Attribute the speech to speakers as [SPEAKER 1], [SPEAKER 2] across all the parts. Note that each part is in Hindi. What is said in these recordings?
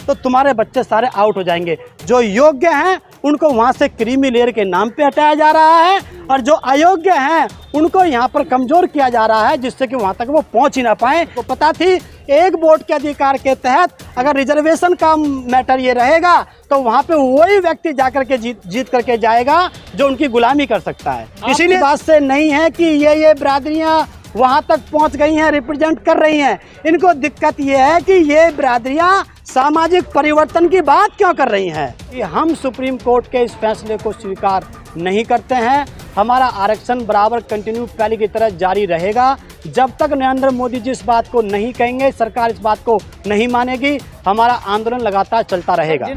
[SPEAKER 1] तो तुम्हारे बच्चे सारे आउट हो जाएंगे। जो योग्य हैं उनको वहाँ से क्रीमी लेयर के नाम पे हटाया जा रहा है और जो अयोग्य हैं उनको यहाँ पर कमज़ोर किया जा रहा है, जिससे कि वहाँ तक वो पहुँच ही ना पाए। तो पता थी एक वोट के अधिकार के तहत अगर रिजर्वेशन का मैटर ये रहेगा तो वहाँ पे वही व्यक्ति जाकर के जीत करके जाएगा जो उनकी गुलामी कर सकता है। इसीलिए बात से नहीं है कि ये बिरादरियाँ वहाँ तक पहुँच गई हैं, रिप्रेजेंट कर रही हैं। इनको दिक्कत ये है कि ये बिरादरियाँ सामाजिक परिवर्तन की बात क्यों कर रही हैं। कि हम सुप्रीम कोर्ट के इस फैसले को स्वीकार नहीं करते हैं। हमारा आरक्षण बराबर कंटिन्यू पहले की तरह जारी रहेगा जब तक नरेंद्र मोदी जी इस बात को नहीं कहेंगे, सरकार इस बात को नहीं मानेगी। हमारा आंदोलन लगातार चलता रहेगा।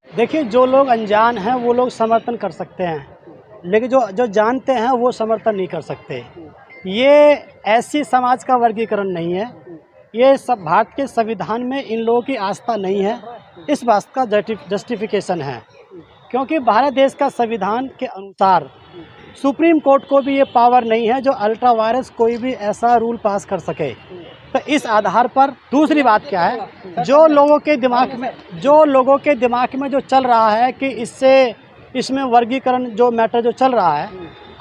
[SPEAKER 1] देखिए, जो लोग अनजान हैं वो लोग समर्थन कर सकते हैं, लेकिन जो जानते हैं वो समर्थन नहीं कर सकते। ये ऐसी समाज का वर्गीकरण नहीं है। ये सब भारत के संविधान में इन लोगों की आस्था नहीं है, इस बात का जस्टिफिकेशन है। क्योंकि भारत देश का संविधान के अनुसार सुप्रीम कोर्ट को भी ये पावर नहीं है जो अल्ट्रा वायरस कोई भी ऐसा रूल पास कर सके। तो इस आधार पर दूसरी बात क्या है, जो लोगों के दिमाग में जो चल रहा है कि इसमें वर्गीकरण जो मैटर जो चल रहा है,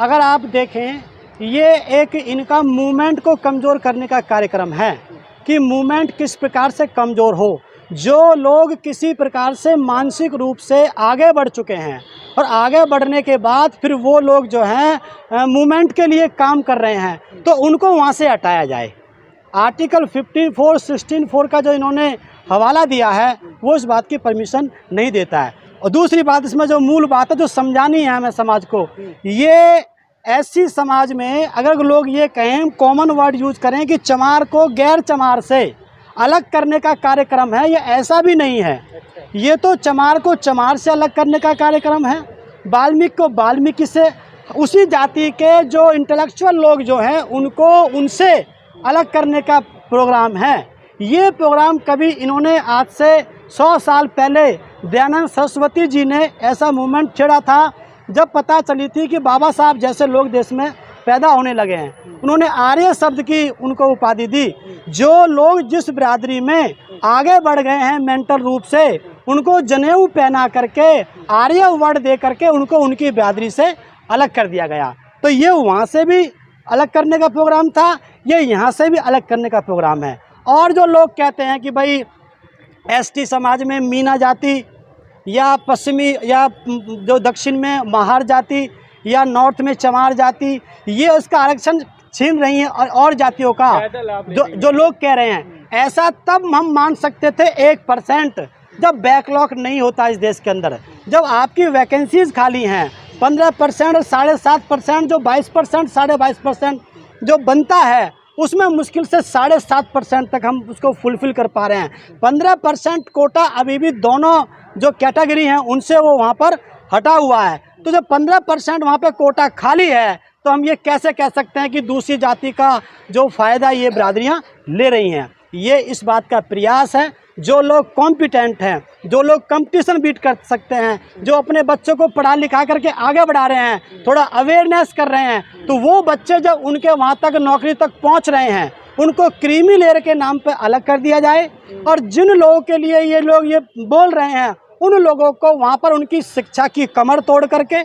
[SPEAKER 1] अगर आप देखें ये एक इनका मूवमेंट को कमज़ोर करने का कार्यक्रम है कि मूवमेंट किस प्रकार से कमज़ोर हो। जो लोग किसी प्रकार से मानसिक रूप से आगे बढ़ चुके हैं और आगे बढ़ने के बाद फिर वो लोग जो हैं मूवमेंट के लिए काम कर रहे हैं, तो उनको वहाँ से हटाया जाए। आर्टिकल 15(4), 16(4) का जो इन्होंने हवाला दिया है वो इस बात की परमिशन नहीं देता है। और दूसरी बात, इसमें जो मूल बात है जो समझानी है हमें समाज को, ये ऐसी समाज में अगर लोग ये कहें, कॉमन वर्ड यूज करें कि चमार को गैर चमार से अलग करने का कार्यक्रम है, ये ऐसा भी नहीं है। ये तो चमार को चमार से अलग करने का कार्यक्रम है, वाल्मीकि को वाल्मीकि से, उसी जाति के जो इंटेलेक्चुअल लोग जो हैं उनको उनसे अलग करने का प्रोग्राम है। ये प्रोग्राम कभी इन्होंने आज से 100 साल पहले दयानंद सरस्वती जी ने ऐसा मूवमेंट छेड़ा था जब पता चली थी कि बाबा साहब जैसे लोग देश में पैदा होने लगे हैं। उन्होंने आर्य शब्द की उनको उपाधि दी। जो लोग जिस बिरादरी में आगे बढ़ गए हैं मेंटल रूप से, उनको जनेऊ पहना करके आर्य वर्ड दे करके उनको उनकी बिरादरी से अलग कर दिया गया। तो ये वहाँ से भी अलग करने का प्रोग्राम था, ये यहाँ से भी अलग करने का प्रोग्राम है। और जो लोग कहते हैं कि भाई एसटी समाज में मीना जाति या पश्चिमी या जो दक्षिण में महार जाति या नॉर्थ में चमार जाति, ये उसका आरक्षण छीन रही हैं और जातियों का, जो लोग कह रहे हैं, ऐसा तब हम मान सकते थे 1% जब बैकलॉग नहीं होता इस देश के अंदर। जब आपकी वैकेंसीज खाली हैं 15% और 7.5%, जो 20%, 22.5% जो बनता है उसमें मुश्किल से 7.5% तक हम उसको फुलफिल कर पा रहे हैं। 15% कोटा अभी भी दोनों जो कैटेगरी हैं उनसे वो वहाँ पर हटा हुआ है। तो जब 15% वहाँ पे कोटा खाली है तो हम ये कैसे कह सकते हैं कि दूसरी जाति का जो फ़ायदा ये बिरादरियाँ ले रही हैं। ये इस बात का प्रयास है, जो लोग कॉम्पिटेंट हैं, जो लोग कंपटीशन बीट कर सकते हैं, जो अपने बच्चों को पढ़ा लिखा करके आगे बढ़ा रहे हैं, थोड़ा अवेयरनेस कर रहे हैं, तो वो बच्चे जब उनके वहाँ तक नौकरी तक पहुँच रहे हैं उनको क्रीमी लेयर के नाम पे अलग कर दिया जाए। और जिन लोगों के लिए ये लोग ये बोल रहे हैं उन लोगों को वहाँ पर उनकी शिक्षा की कमर तोड़ करके,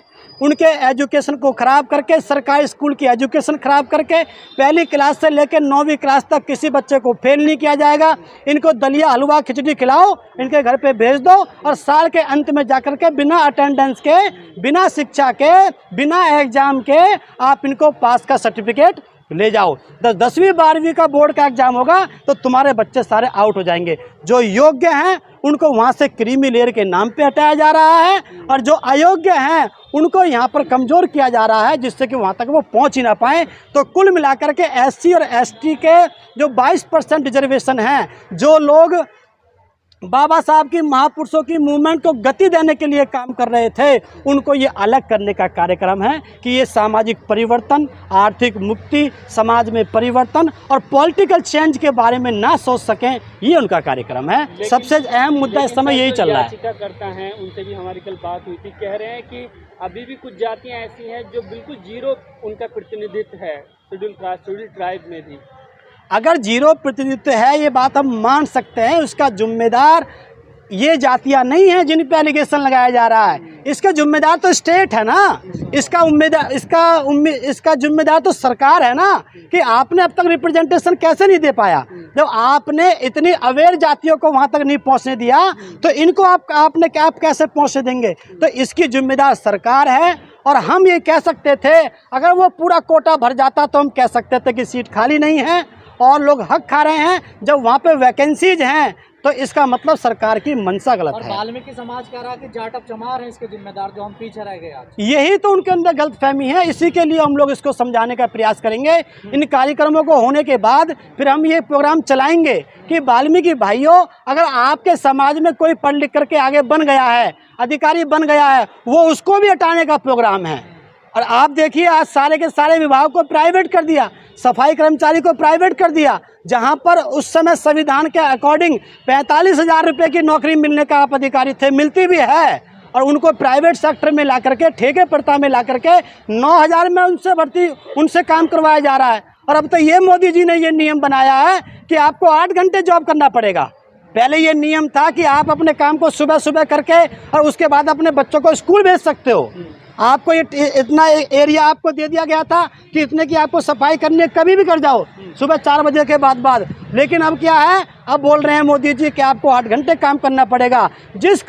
[SPEAKER 1] उनके एजुकेशन को ख़राब करके, सरकारी स्कूल की एजुकेशन ख़राब करके, पहली क्लास से लेकर 9वीं क्लास तक किसी बच्चे को फेल नहीं किया जाएगा। इनको दलिया हलवा खिचड़ी खिलाओ, इनके घर पे भेज दो और साल के अंत में जाकर के बिना अटेंडेंस के, बिना शिक्षा के, बिना एग्ज़ाम के आप इनको पास का सर्टिफिकेट ले जाओ। 10वीं 12वीं का बोर्ड का एग्ज़ाम होगा तो तुम्हारे बच्चे सारे आउट हो जाएंगे। जो योग्य हैं उनको वहाँ से क्रीमी लेयर के नाम पे हटाया जा रहा है और जो अयोग्य हैं उनको यहाँ पर कमज़ोर किया जा रहा है, जिससे कि वहाँ तक वो पहुँच ही ना पाएँ। तो कुल मिलाकर के एससी और एसटी के जो 22% रिजर्वेशन हैं, जो लोग बाबा साहब की महापुरुषों की मूवमेंट को गति देने के लिए काम कर रहे थे, उनको ये अलग करने का कार्यक्रम है कि ये सामाजिक परिवर्तन, आर्थिक मुक्ति, समाज में परिवर्तन और पॉलिटिकल चेंज के बारे में ना सोच सकें, ये उनका कार्यक्रम है। सबसे अहम मुद्दा इस समय यही चल रहा है।
[SPEAKER 2] करता है उनसे भी हमारी कल बात हुई थी, कह रहे हैं कि अभी भी कुछ जातियाँ ऐसी हैं जो बिल्कुल जीरो उनका प्रतिनिधित्व है शेड्यूल कास्ट, शेड्यूल ट्राइब में भी।
[SPEAKER 1] अगर जीरो प्रतिनिधित्व है ये बात हम मान सकते हैं, उसका जिम्मेदार ये जातियां नहीं है जिन पे एलिगेशन लगाया जा रहा है, इसका जिम्मेदार तो स्टेट है ना, इसका जिम्मेदार तो सरकार है ना कि आपने अब तक रिप्रेजेंटेशन कैसे नहीं दे पाया। जब आपने इतनी अवेयर जातियों को वहां तक नहीं पहुंचने दिया तो इनको आप कैसे पहुंचने देंगे। तो इसकी जिम्मेदार सरकार है। और हम ये कह सकते थे अगर वो पूरा कोटा भर जाता तो हम कह सकते थे कि सीट खाली नहीं है और लोग हक खा रहे हैं। जब वहाँ पे वैकेंसीज हैं तो इसका मतलब सरकार की मंशा गलत है।
[SPEAKER 3] वाल्मीकि समाज कह रहा है कि जाटव चमार है इसके जिम्मेदार, जो हम पीछे रह गए आज।
[SPEAKER 1] यही तो उनके अंदर गलतफहमी है, इसी के लिए हम लोग इसको समझाने का प्रयास करेंगे। इन कार्यक्रमों को होने के बाद फिर हम ये प्रोग्राम चलाएंगे कि वाल्मीकि भाइयों, अगर आपके समाज में कोई पढ़ लिख करके आगे बन गया है, अधिकारी बन गया है, वो उसको भी हटाने का प्रोग्राम है। और आप देखिए आज सारे के सारे विभाग को प्राइवेट कर दिया, सफाई कर्मचारी को प्राइवेट कर दिया, जहां पर उस समय संविधान के अकॉर्डिंग 45,000 रुपये की नौकरी मिलने का आप अधिकारी थे, मिलती भी है, और उनको प्राइवेट सेक्टर में ला करके, ठेके प्रथा में ला करके 9,000 में उनसे भर्ती, उनसे काम करवाया जा रहा है। और अब तो ये मोदी जी ने ये नियम बनाया है कि आपको 8 घंटे जॉब करना पड़ेगा। पहले ये नियम था कि आप अपने काम को सुबह सुबह करके और उसके बाद अपने बच्चों को स्कूल भेज सकते हो। आपको ये इतना एरिया आपको दे दिया गया था कि इतने की आपको सफाई करने कभी भी कर जाओ सुबह 4 बजे के बाद। लेकिन अब क्या है, अब बोल रहे हैं मोदी जी कि आपको 8 घंटे काम करना पड़ेगा। जिस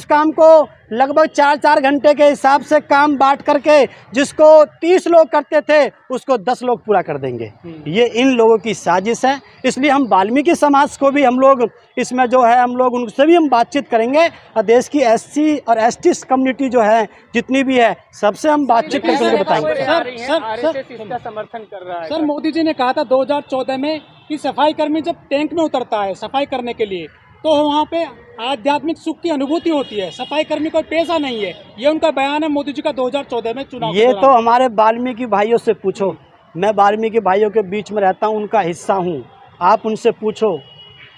[SPEAKER 1] काम को लगभग 4-4 घंटे के हिसाब से काम बांट करके जिसको 30 लोग करते थे उसको 10 लोग पूरा कर देंगे। ये इन लोगों की साजिश है। इसलिए हम वाल्मीकि समाज को भी हम लोग इसमें जो है हम लोग उनसे भी हम बातचीत करेंगे और देश की SC और ST कम्युनिटी जो है जितनी भी है सबसे हम बातचीत करके उनको बताएंगे।
[SPEAKER 2] इसका समर्थन कर रहा है।
[SPEAKER 3] सर, मोदी जी ने कहा था 2014 में कि सफाई कर्मी जब टैंक में उतरता है सफाई करने के लिए तो वहाँ पे आध्यात्मिक सुख की अनुभूति होती है, सफाई कर्मी कोई पेशा नहीं है। ये उनका बयान है मोदी जी का 2014 में चुनाव।
[SPEAKER 1] ये तो हमारे वाल्मीकि भाइयों से पूछो, मैं वाल्मीकि भाइयों के बीच में रहता हूँ, उनका हिस्सा हूँ। आप उनसे पूछो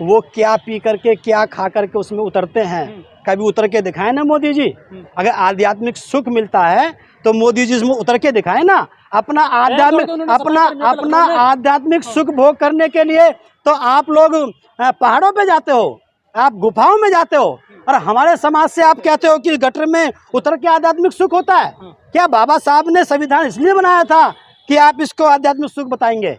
[SPEAKER 1] वो क्या पी करके क्या खा करके उसमें उतरते हैं, कभी उतर के दिखाए ना मोदी जी। अगर आध्यात्मिक सुख मिलता है तो मोदी जी इसमें उतर के दिखाए ना। अपना आध्यात्मिक सुख भोग करने के लिए तो आप लोग पहाड़ों पे जाते हो, आप गुफाओं में जाते हो, और हमारे समाज से आप कहते हो कि गटर में उतर के आध्यात्मिक सुख होता है। क्या बाबा साहब ने संविधान इसलिए बनाया था कि आप इसको आध्यात्मिक सुख बताएंगे?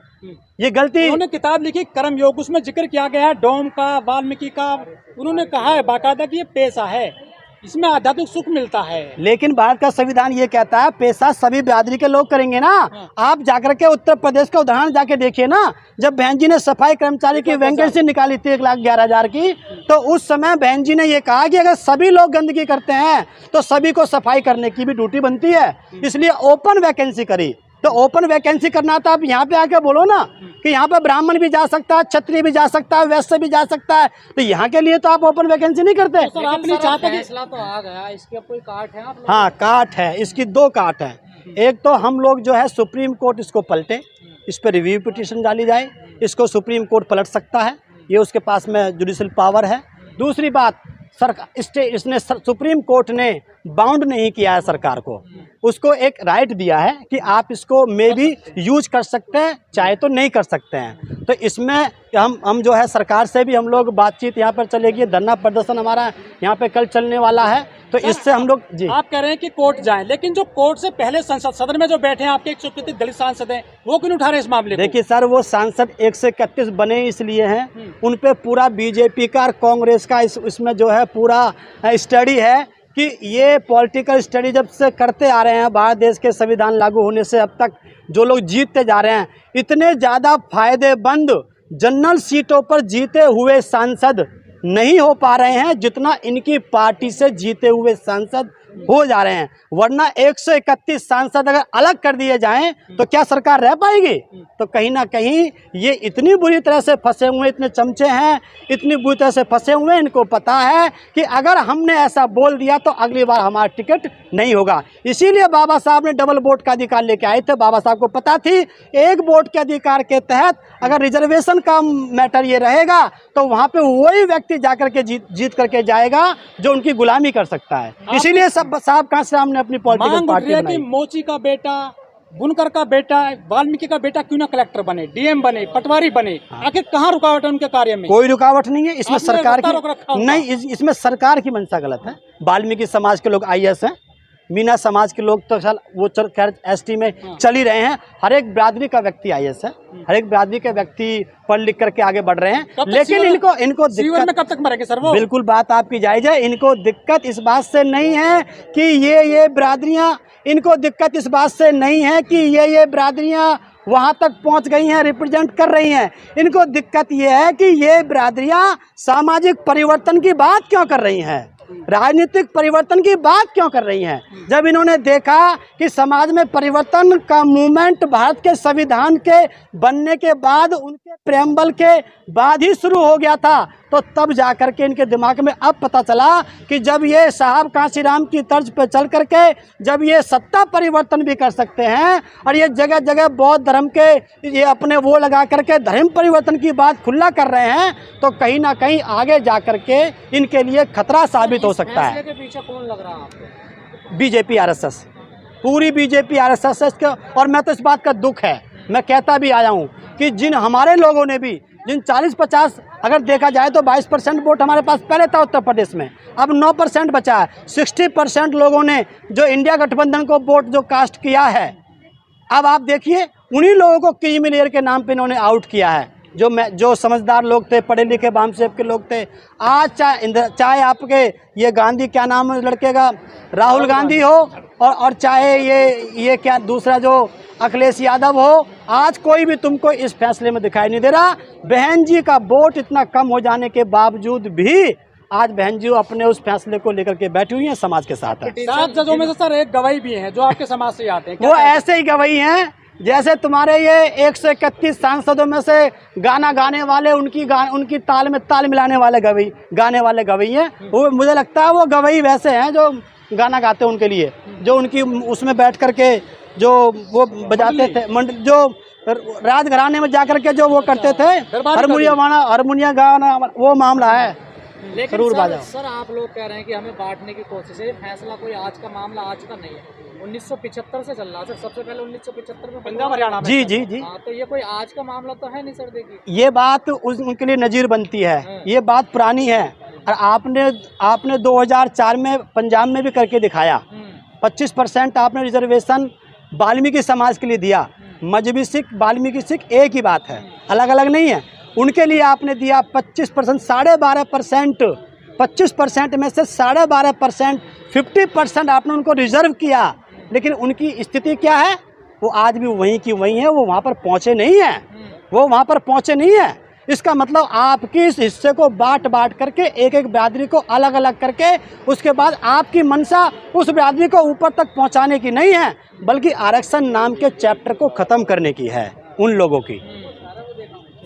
[SPEAKER 1] ये गलती।
[SPEAKER 3] उन्होंने किताब लिखी कर्म योग, उसमें जिक्र किया गया है डोम का, वाल्मीकि का। उन्होंने कहा है बाकायदा कि ये पेशा है, इसमें आध्यात्मिक सुख मिलता है।
[SPEAKER 1] लेकिन भारत का संविधान ये कहता है पेशा सभी बिरादरी के लोग करेंगे ना। आप जाकर के उत्तर प्रदेश का उदाहरण जाके देखिए ना, जब बहन जी ने सफाई कर्मचारी की वैकेंसी निकाली थी 1,11,000 की, तो उस समय बहन जी ने ये कहा कि अगर सभी लोग गंदगी करते हैं तो सभी को सफाई करने की भी ड्यूटी बनती है, इसलिए ओपन वैकेंसी करी। तो ओपन वैकेंसी करना था, आप यहाँ पे आके बोलो ना कि यहाँ पे ब्राह्मण भी जा सकता है, क्षत्रिय भी जा सकता है, वैश्य भी जा सकता है। तो यहाँ के लिए तो आप ओपन वैकेंसी नहीं करते।
[SPEAKER 3] तो सर, आप नहीं चाहते कि फैसला तो आ गया, इसके कोई काट है आप लोग?
[SPEAKER 1] हाँ, काट है, इसकी 2 काट है। एक तो हम लोग जो है सुप्रीम कोर्ट इसको पलटे, इस पर रिव्यू पिटीशन डाली जाए, इसको सुप्रीम कोर्ट पलट सकता है, ये उसके पास में जुडिशल पावर है। दूसरी बात, इसने सुप्रीम कोर्ट ने बाउंड नहीं किया है सरकार को, उसको एक राइट दिया है कि आप इसको मे भी यूज कर सकते हैं, चाहे तो नहीं कर सकते हैं। तो इसमें हम जो है सरकार से भी हम लोग बातचीत यहाँ पर चलेगी, धरना प्रदर्शन हमारा यहाँ पे कल चलने वाला है। तो इससे हम लोग जी,
[SPEAKER 3] आप कह रहे हैं कि कोर्ट जाएं, लेकिन जो कोर्ट से पहले संसद सदन में जो बैठे हैं आपके 131 दलित सांसद हैं, वो क्यों उठा रहे हैं इस मामले को?
[SPEAKER 1] देखिए सर, वो सांसद 131 बने इसलिए हैं, उन पे पूरा बीजेपी का और कांग्रेस का इसमें जो है पूरा स्टडी है कि ये पॉलिटिकल स्टडी जब से करते आ रहे हैं भारत देश के संविधान लागू होने से अब तक जो लोग जीतते जा रहे हैं, इतने ज़्यादा फायदेमंद जनरल सीटों पर जीते हुए सांसद नहीं हो पा रहे हैं जितना इनकी पार्टी से जीते हुए सांसद हो जा रहे हैं। वरना 131 सांसद अगर अलग कर दिए जाएं तो क्या सरकार रह पाएगी? तो कहीं ना कहीं ये इतनी बुरी तरह से फंसे हुए, इतने चमचे हैं, इतनी बुरी तरह से फंसे हुए, इनको पता है कि अगर हमने ऐसा बोल दिया तो अगली बार हमारा टिकट नहीं होगा। इसीलिए बाबा साहब ने डबल वोट का अधिकार लेके आए थे। बाबा साहब को पता थी एक वोट के अधिकार के तहत अगर रिजर्वेशन का मैटर ये रहेगा तो वहाँ पे वही व्यक्ति जाकर के जीत करके जाएगा जो उनकी गुलामी कर सकता है। इसीलिए सब साहब का सामने अपनी पॉलिटिकल पार्टी बनाई।
[SPEAKER 3] मोची का बेटा बुनकर का बेटा, वाल्मीकि का बेटा क्यों ना कलेक्टर बने, डीएम बने, पटवारी बने? आखिर कहाँ रुकावट है उनके कार्य में?
[SPEAKER 1] कोई रुकावट नहीं है इसमें।
[SPEAKER 3] आपने
[SPEAKER 1] सरकार
[SPEAKER 3] रास्ता रोक रखा
[SPEAKER 1] की
[SPEAKER 3] होगा।
[SPEAKER 1] नहीं, इसमें सरकार की मंशा गलत है। वाल्मीकि समाज के लोग आईएएस हैं, मीना समाज के लोग तो चल वो खैर एसटी में चल ही रहे हैं। हर एक बिरादरी का व्यक्ति आईएएस है, हर एक बिरादरी के व्यक्ति पढ़ लिख करके आगे बढ़ रहे हैं। लेकिन इनको
[SPEAKER 3] जीवन में कब तक मरेंगे सर वो?
[SPEAKER 1] बिल्कुल बात आपकी जायज है। इनको दिक्कत इस बात से नहीं है कि ये बिरादरियां, इनको दिक्कत इस बात से नहीं है कि ये बिरादरियां वहां तक पहुंच गई हैं, रिप्रेजेंट कर रही हैं। इनको दिक्कत ये है कि ये बिरादरियां सामाजिक परिवर्तन की बात क्यों कर रही हैं, राजनीतिक परिवर्तन की बात क्यों कर रही हैं। जब इन्होंने देखा कि समाज में परिवर्तन का मूवमेंट भारत के संविधान के बनने के बाद, उनके प्रेम्बल के बाद ही शुरू हो गया था, तो तब जाकर के इनके दिमाग में अब पता चला कि जब ये साहब कांशीराम की तर्ज पे चल करके जब ये सत्ता परिवर्तन भी कर सकते हैं और ये जगह जगह बौद्ध धर्म के ये अपने वो लगा करके धर्म परिवर्तन की बात खुला कर रहे हैं, तो कहीं ना कहीं आगे जा करके इनके लिए खतरा साबित हो सकता है।
[SPEAKER 2] के पीछे कौन लग रहा है आपको?
[SPEAKER 1] बीजेपी आरएसएस, पूरी बीजेपी आरएसएस के। और मैं तो इस बात का दुख है, मैं कहता भी आया हूँ कि जिन हमारे लोगों ने भी, जिन 40-50 अगर देखा जाए तो 22% वोट हमारे पास पहले था उत्तर प्रदेश में, अब 9% बचा है। 60% लोगों ने जो इंडिया गठबंधन को वोट जो कास्ट किया है, अब आप देखिए उन्हीं लोगों को क्रीमिलेयर के नाम पे इन्होंने आउट किया है। जो समझदार लोग थे, पढ़े लिखे बामसेब के लोग थे। आज चाहे आपके ये गांधी, क्या नाम है लड़के का, राहुल गांधी हो, और चाहे ये क्या दूसरा जो अखिलेश यादव हो, आज कोई भी तुमको इस फैसले में दिखाई नहीं दे रहा। बहन जी का वोट इतना कम हो जाने के बावजूद भी आज बहन जी अपने उस फैसले को लेकर के बैठी हुई हैं, समाज के साथ है।
[SPEAKER 3] 7 जजों में से सर एक गवाही भी है जो आपके समाज से आते हैं।
[SPEAKER 1] वो ऐसे ही गवाही हैं जैसे तुम्हारे ये 131 सांसदों में से गाना गाने वाले, उनकी ताल में ताल मिलाने वाले गाने वाले गवई हैं। वो मुझे लगता है वो गवई वैसे हैं जो गाना गाते हैं उनके लिए, जो उनकी उसमें बैठ करके जो वो बजाते थे, जो राजघराने में जा करके जो वो करते थे, हारमोनिया गाना, वो मामला है।
[SPEAKER 2] लेकिन सर आप लोग कह रहे हैं कि हमें बांटने की कोशिश है। फैसला कोई आज का मामला आज का नहीं है, 1975 से चल रहा है सर। सबसे पहले 1975 में पंजाब हरियाणा में। जी। तो ये कोई आज का मामला तो है नहीं सर। देखिए ये बात उनके लिए नजीर बनती है, ये बात पुरानी है। और आपने 2004 में पंजाब में भी करके दिखाया। 25% आपने रिजर्वेशन वाल्मीकि समाज के लिए दिया। मजहबी सिख, वाल्मीकि सिख एक ही बात है, अलग अलग नहीं है। उनके लिए आपने दिया 25%, 12.5%। 25% में से 12.5%, 50% आपने उनको रिजर्व किया। लेकिन उनकी स्थिति क्या है, वो आज भी वहीं की वहीं है, वो वहाँ पर पहुँचे नहीं है। इसका मतलब आपकी इस हिस्से को बांट करके एक बिरादरी को अलग अलग करके उसके बाद आपकी मंशा उस बिरादरी को ऊपर तक पहुँचाने की नहीं है, बल्कि आरक्षण नाम के चैप्टर को ख़त्म करने की है उन लोगों की।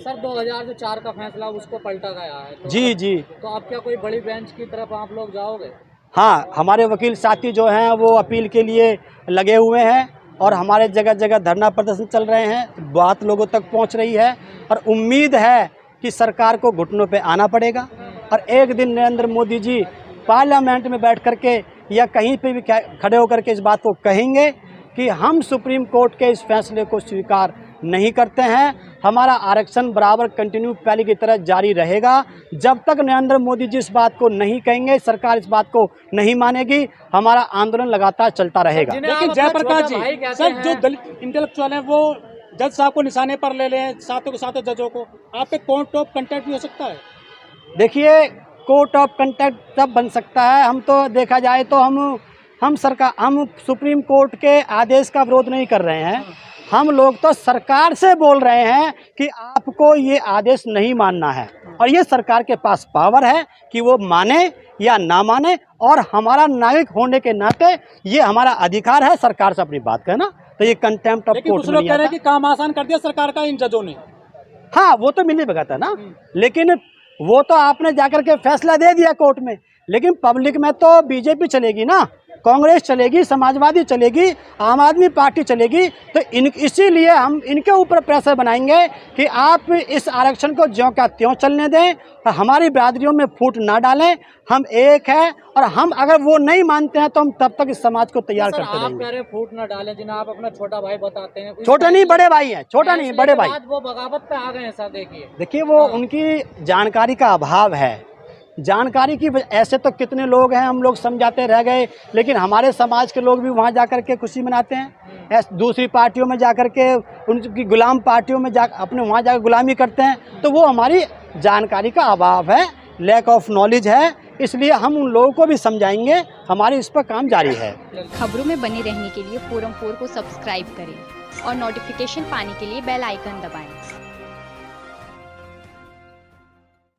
[SPEAKER 2] सर 2004 का फैसला उसको पलटा गया है तो
[SPEAKER 1] जी।
[SPEAKER 2] तो अब क्या कोई बड़ी बेंच की तरफ आप लोग जाओगे?
[SPEAKER 1] हाँ, हमारे वकील साथी जो हैं वो अपील के लिए लगे हुए हैं और हमारे जगह जगह धरना प्रदर्शन चल रहे हैं। बात लोगों तक पहुंच रही है और उम्मीद है कि सरकार को घुटनों पे आना पड़ेगा और एक दिन नरेंद्र मोदी जी पार्लियामेंट में बैठ करके या कहीं पे भी खड़े होकर के इस बात को कहेंगे कि हम सुप्रीम कोर्ट के इस फैसले को स्वीकार नहीं करते हैं। हमारा आरक्षण बराबर कंटिन्यू पहले की तरह जारी रहेगा। जब तक नरेंद्र मोदी जी इस बात को नहीं कहेंगे, सरकार इस बात को नहीं मानेगी, हमारा आंदोलन लगातार चलता रहेगा।
[SPEAKER 3] लेकिन जयप्रकाश जी, सर जो दलित इंटेलेक्चुअल हैं वो जज साहब को निशाने पर ले लें, सातों के सातों जजों को, आप पे कोर्ट ऑफ कंटेक्ट भी हो सकता है? देखिए,
[SPEAKER 1] कोर्ट ऑफ कंटेक्ट तब बन सकता है, हम तो देखा जाए तो हम सुप्रीम कोर्ट के आदेश का विरोध नहीं कर रहे हैं। हम लोग तो सरकार से बोल रहे हैं कि आपको ये आदेश नहीं मानना है और ये सरकार के पास पावर है कि वो माने या ना माने, और हमारा नागरिक होने के नाते ये हमारा अधिकार है सरकार से अपनी बात कहना। तो ये कंटेम्प्ट ऑफ कोर्ट में नहीं आता।
[SPEAKER 3] कि काम आसान कर दिया सरकार का इन जजों ने।
[SPEAKER 1] हाँ, वो तो मिली भगत है ना, लेकिन वो तो आपने जाकर के फैसला दे दिया कोर्ट में, लेकिन पब्लिक में तो बीजेपी चलेगी ना। कांग्रेस चलेगी, समाजवादी चलेगी, आम आदमी पार्टी चलेगी। तो इसीलिए हम इनके ऊपर प्रेशर बनाएंगे कि आप इस आरक्षण को ज्यों का त्यों चलने दें और हमारी बिरादरियों में फूट ना डालें। हम एक है और हम अगर वो नहीं मानते हैं तो हम तब तक इस समाज को तैयार करते रहेंगे।
[SPEAKER 2] आप कह रहे हैं फूट ना डालें, जिन्हें आप अपना छोटा भाई बताते हैं।
[SPEAKER 1] छोटा नहीं, बड़े भाई हैं, छोटा नहीं बड़े भाई।
[SPEAKER 2] वो बगावत पे आ गए हैं सर। देखिए
[SPEAKER 1] वो उनकी जानकारी का अभाव है। जानकारी की ऐसे तो कितने लोग हैं, हम लोग समझाते रह गए, लेकिन हमारे समाज के लोग भी वहाँ जाकर के खुशी मनाते हैं। दूसरी पार्टियों में जाकर के उनकी गुलाम पार्टियों में अपने वहाँ जाकर गुलामी करते हैं। तो वो हमारी जानकारी का अभाव है, लैक ऑफ नॉलेज है। इसलिए हम उन लोगों को भी समझाएंगे, हमारी इस पर काम जारी है।
[SPEAKER 4] खबरों में बने रहने के लिए फोरम 4 को सब्सक्राइब करें और नोटिफिकेशन पाने के लिए बेल आइकन दबाएं।